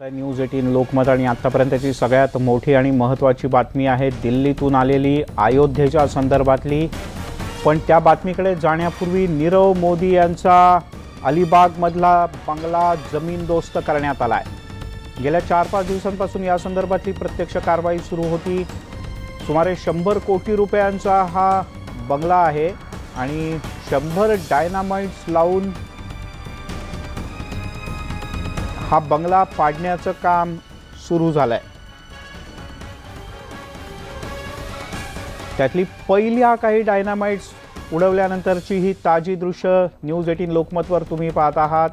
News 18 Lokmat आणि आतापर्यंतची सगळ्यात मोठी आणि महत्त्वाची बातमी आहे दिल्लीतून आलेली अयोध्येच्या संदर्भातली। पण त्या बातमीकडे जाण्यापूर्वी नीरव मोदी यांचा अलिबागमधला बंगला जमीनदोस्त करण्यात आलाय। गेल्या 4-5 दिवसांपासून या संदर्भातली प्रत्यक्ष कारवाई सुरू होती। सुमारे 100 कोटी रुपयांचा हा बंगला आहे आणि 100 डायनामाइट्स लावून हा बंगला पाडण्याचं काम सुरू झालंय। त्यातली पहिल्या काही डायनामाइट्स उडवल्यानंतरची ही ताजी दृश्य न्यूज 18 लोकमतवर तुम्ही पाहत आहात।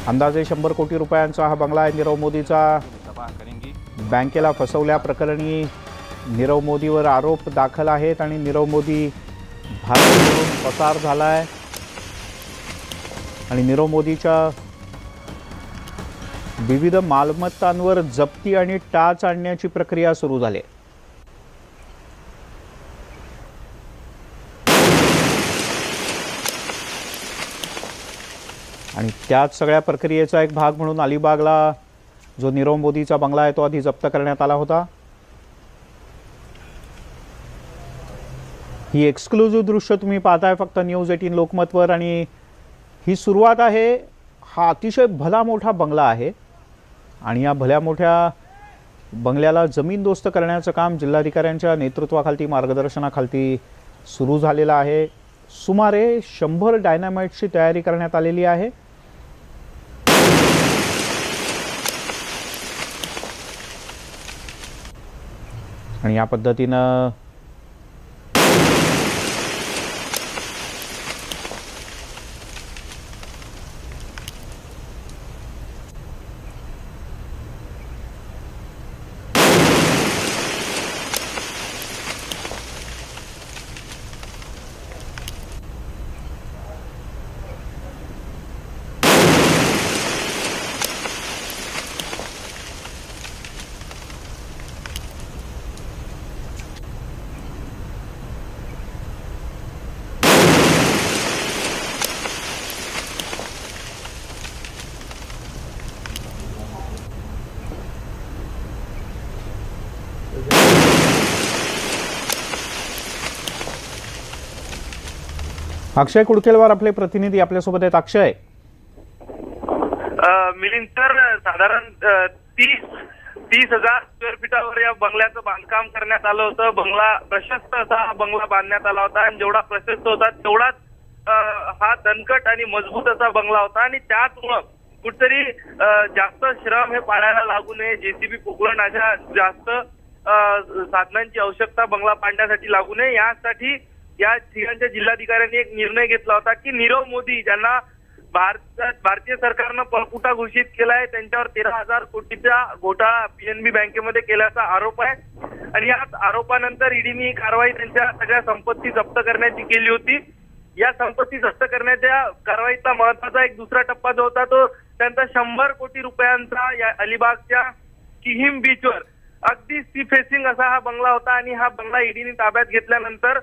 अंदाजे 100 कोटी रुपयांचा हा बंगला आहे नीरव मोदीचा। बँकेला फसवल्या प्रकरणी नीरव मोदीवर आरोप दाखल आहेत आणि नीरव मोदी भारतातून पसार झालाय आणि नीरव मोदीच्या विविध मालमत्तांवर जप्ती आणि टाच आणण्याची प्रक्रिया सुरू झाली। आणि त्याच सगळ्या प्रक्रियेचा एक भाग म्हणून अलिबागला जो नीरव मोदीचा बंगला आहे तो आधी जप्त करण्यात आला होता। ही एक्सक्लुझिव्ह दृश्य तुम्ही पाहताय फक्त न्यूज 18 लोकमतवर आणि ही सुरुवात आहे। हा अतिशय भला मोठा बंगला आहे आणि या भल्या मोठ्या बंगल्याला जमीनदोस्त करण्याचं काम जिल्हाधिकाऱ्यांच्या नेतृत्वाखाली मार्गदर्शनाखाली सुरू झालेलं आहे। सुमारे 100 डायनामाइट्सची तयारी करण्यात आलेली आहे। आणि या पद्धतीनं अक्षय कुडकेलवार आपले प्रतिनिधी आपल्यासोबत आहेत। अक्षय, मिलिंद सर, साधारण 30,000 स्क्वेअर फीटावर या बंगल्याचं बांधकाम करण्यात आलं होतं। बंगला प्रशस्त असा हा बंगला बांधण्यात आला होता आणि जेवढा प्रशस्त होता तेवढाच हा दणकट आणि मजबूत असा बंगला होता आणि त्याचमुळं कुठतरी जास्त श्रम हे पाडायला लागू नये, जेसीबी पोकळण अशा जास्त साधनांची आवश्यकता बंगला पाडण्यासाठी लागू नये यासाठी या ठिकाणच्या जिल्हाधिकाऱ्यांनी एक निर्णय घेतला होता की नीरव मोदी ज्यांना भारतीय सरकारनं पळकुटा घोषित केलाय, त्यांच्यावर 13,000 कोटीचा घोटाळा पीएनबी बँकेमध्ये केल्याचा आरोप आहे आणि या आरोपानंतर ईडीने कारवाई त्यांच्या सगळ्या संपत्ती जप्त करण्याची केली होती। या संपत्ती जप्त करण्याच्या कारवाईचा महत्वाचा एक दुसरा टप्पा जो होता तो त्यांचा 100 कोटी रुपयांचा या अलिबागच्या किहिम बीचवर अगदी सी फेसिंग असा हा बंगला होता आणि हा बंगला ईडीने ताब्यात घेतल्यानंतर